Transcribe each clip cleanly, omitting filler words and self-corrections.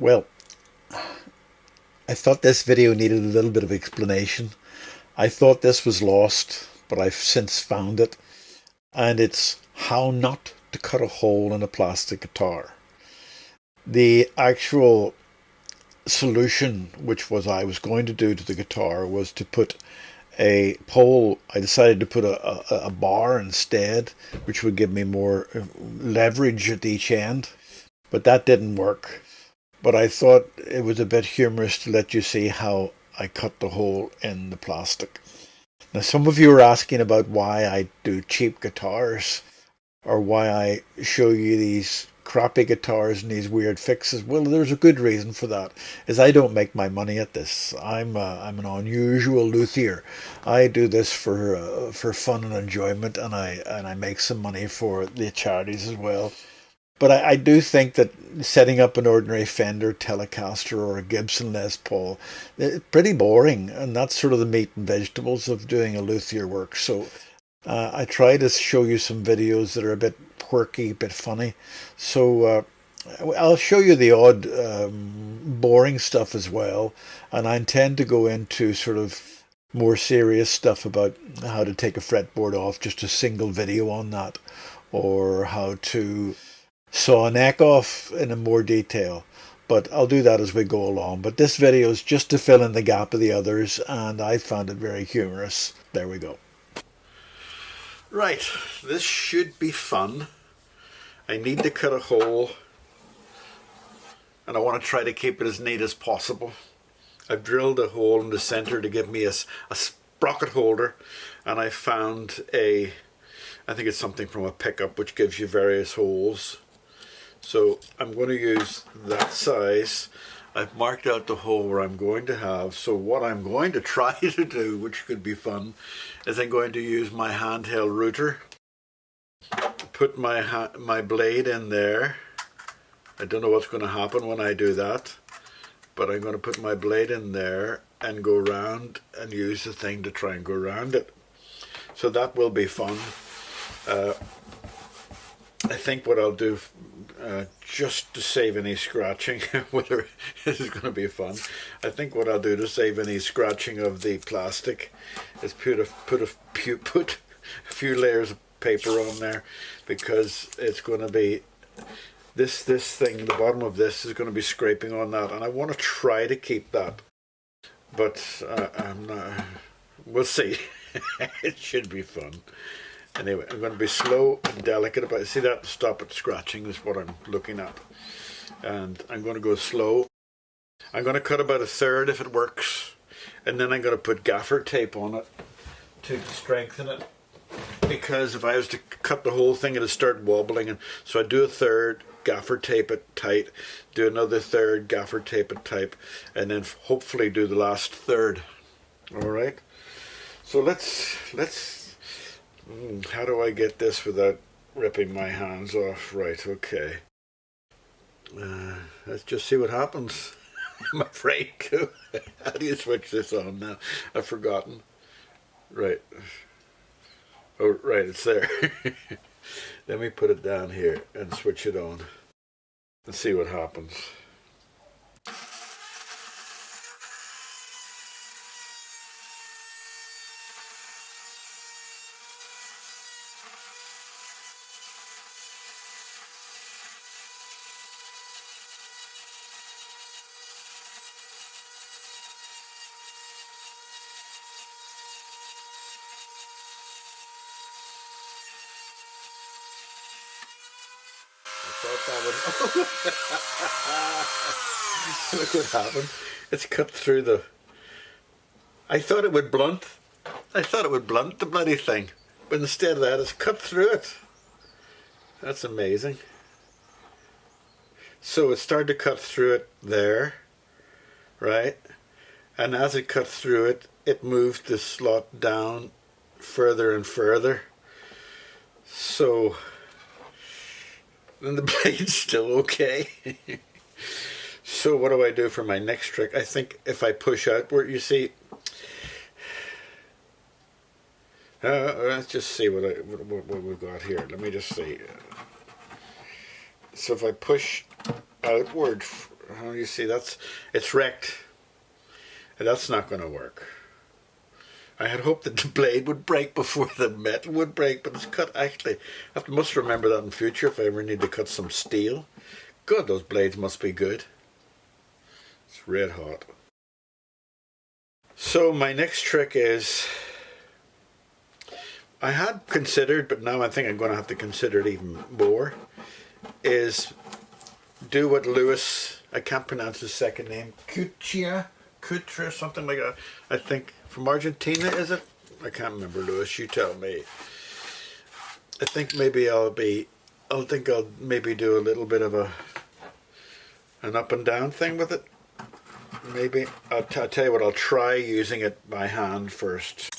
Well, I thought this video needed a little bit of explanation. I thought this was lost, but I've since found it. And it's how not to cut a hole in a plastic guitar. The actual solution, which was I was going to do to the guitar, was to put a pole. I decided to put a bar instead, which would give me more leverage at each end. But that didn't work. But I thought it was a bit humorous to let you see how I cut the hole in the plastic. Now, some of you are asking about why I do cheap guitars or why I show you these crappy guitars and these weird fixes. Well, there's a good reason for that, is I don't make my money at this. I'm an unusual luthier. I do this for fun and enjoyment, and I make some money for the charities as well. But I do think that setting up an ordinary Fender Telecaster or a Gibson Les Paul is pretty boring, and that's sort of the meat and vegetables of doing a luthier work. So I try to show you some videos that are a bit quirky, a bit funny. So I'll show you the odd boring stuff as well, and I intend to go into sort of more serious stuff about how to take a fretboard off, just a single video on that, or how to saw a neck off in a more detail, but I'll do that as we go along. But this video is just to fill in the gap of the others, and I found it very humorous. There we go. Right, this should be fun. I need to cut a hole, and I want to try to keep it as neat as possible. I've drilled a hole in the center to give me a sprocket holder, and I found I think it's something from a pickup which gives you various holes. So I'm going to use that size. I've marked out the hole where I'm going to have. So what I'm going to try to do, which could be fun, is I'm going to use my handheld router. Put my blade in there. I don't know what's going to happen when I do that, but I'm going to put my blade in there and go around and use the thing to try and go around it. So that will be fun. I think what I'll do, just to save any scratching, whether this is going to be fun, I think what I'll do to save any scratching of the plastic is put a few layers of paper on there, because it's going to be this thing, the bottom of this is going to be scraping on that, and I want to try to keep that, but I'm not, we'll see. It should be fun. Anyway, I'm going to be slow and delicate about it. See that? Stop it scratching is what I'm looking at. And I'm going to go slow. I'm going to cut about a third if it works. And then I'm going to put gaffer tape on it to strengthen it. Because if I was to cut the whole thing, it'd start wobbling. And so I do a third, gaffer tape it tight, do another third, gaffer tape it tight, and then hopefully do the last third. All right? So let's how do I get this without ripping my hands off? Right, okay. Let's just see what happens. I'm afraid to. How do you switch this on now? I've forgotten. Right. Oh, right, it's there. Let me put it down here and switch it on and see what happens. Look what happened. It's cut through the... I thought it would blunt the bloody thing, but instead of that it's cut through it. That's amazing. So it started to cut through it there, right? And as it cut through it, it moved the slot down further and further. So then the blade's still okay. So what do I do for my next trick? I think if I push outward, you see, let's just see what we've got here. Let me just see. So if I push outward, Oh, you see, it's wrecked. That's not going to work. I had hoped that the blade would break before the metal would break, but it's cut. Actually, I must remember that in future if I ever need to cut some steel. God, those blades must be good. It's red hot. So my next trick is, I had considered, but now I think I'm going to have to consider it even more, is do what Lewis, I can't pronounce his second name, Kutra, something like that. I think from Argentina, is it? I can't remember, Lewis, you tell me. I think maybe I'll maybe do a little bit of an up and down thing with it. Maybe. I'll tell you what, I'll try using it by hand first.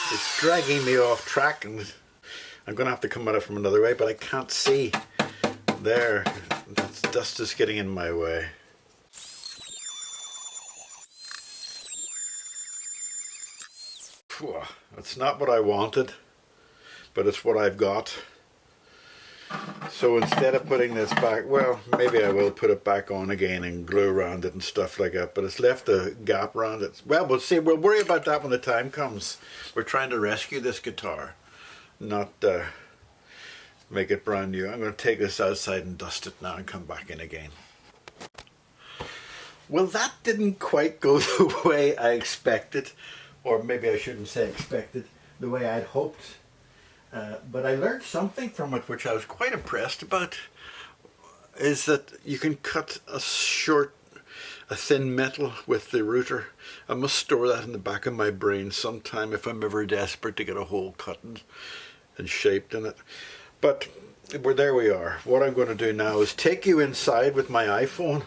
It's dragging me off track, and I'm going to have to come at it from another way, but I can't see. There, that dust is getting in my way. It's not what I wanted, but it's what I've got. So instead of putting this back, well, maybe I will put it back on again and glue around it and stuff like that, but it's left a gap around it. Well, we'll see. We'll worry about that when the time comes. We're trying to rescue this guitar, not make it brand new. I'm going to take this outside and dust it now and come back in again. Well, that didn't quite go the way I expected, or maybe I shouldn't say expected, the way I'd hoped. But I learned something from it which I was quite impressed about, is that you can cut a thin metal with the router. I must store that in the back of my brain sometime if I'm ever desperate to get a hole cut and shaped in it. But there we are. What I'm going to do now is take you inside with my iPhone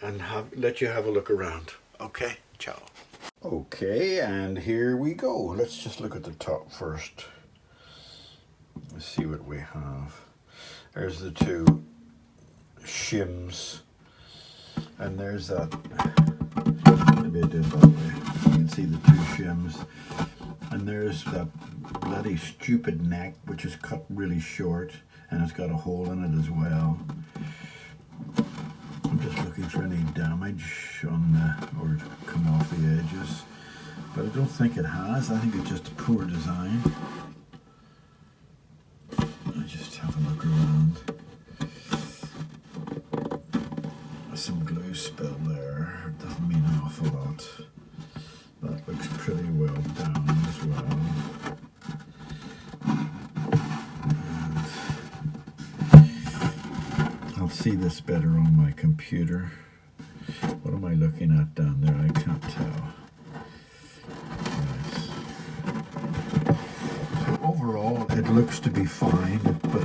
and let you have a look around. Okay, ciao. Okay, and here we go. Let's just look at the top first. Let's see what we have. There's the two shims, and there's that. Maybe I did it that way. You can see the two shims, and there's that bloody stupid neck, which is cut really short, and it's got a hole in it as well. I'm just looking for any damage on or come off the edges, but I don't think it has. I think it's just a poor design. Just have a look around. There's some glue spill there. It doesn't mean an awful lot. That looks pretty well down as well. And I'll see this better on my computer. What am I looking at down there? I can't tell. Overall, it looks to be fine, but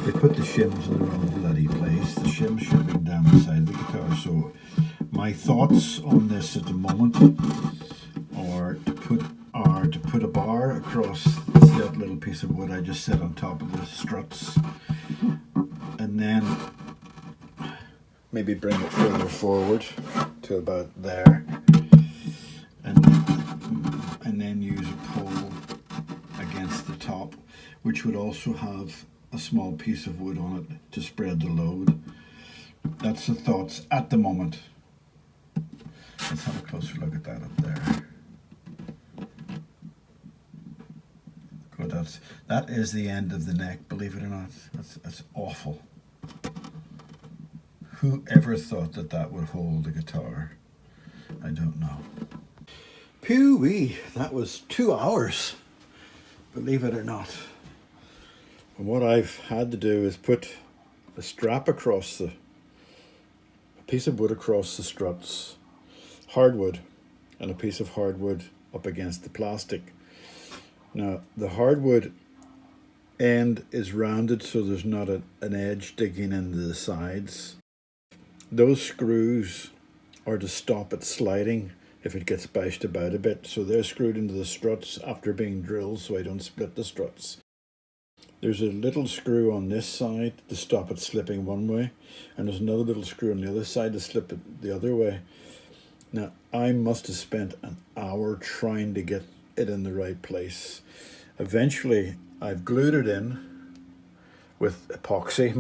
they put the shims in the wrong bloody place. The shims should have been down the side of the guitar. So my thoughts on this at the moment are to put a bar across that little piece of wood I just set on top of the struts, and then maybe bring it further forward to about there, and then use a pole against the top, which would also have a small piece of wood on it to spread the load. That's the thoughts at the moment. Let's have a closer look at that up there. Good, that is the end of the neck, believe it or not. That's awful. Who ever thought that that would hold a guitar? I don't know. Phew-wee, that was 2 hours. Believe it or not. And what I've had to do is put a strap across a piece of wood across the struts, hardwood, and a piece of hardwood up against the plastic. Now, the hardwood end is rounded so there's not an edge digging into the sides. Those screws are to stop it sliding if it gets bashed about a bit, so they're screwed into the struts after being drilled so I don't split the struts. There's a little screw on this side to stop it slipping one way, and there's another little screw on the other side to slip it the other way. Now, I must have spent an hour trying to get it in the right place. Eventually, I've glued it in with epoxy.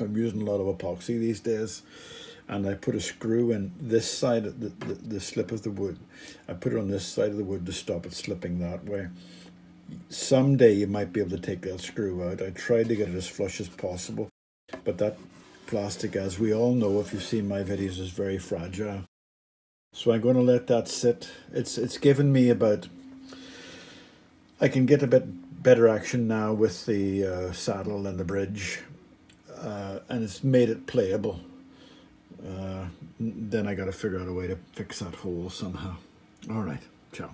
I'm using a lot of epoxy these days. And I put a screw in this side of the slip of the wood. I put it on this side of the wood to stop it slipping that way. Someday you might be able to take that screw out. I tried to get it as flush as possible, but that plastic, as we all know if you've seen my videos, is very fragile. So I'm going to let that sit. It's given me about, I can get a bit better action now with the saddle and the bridge, and it's made it playable. Then I got to figure out a way to fix that hole somehow. All right, ciao.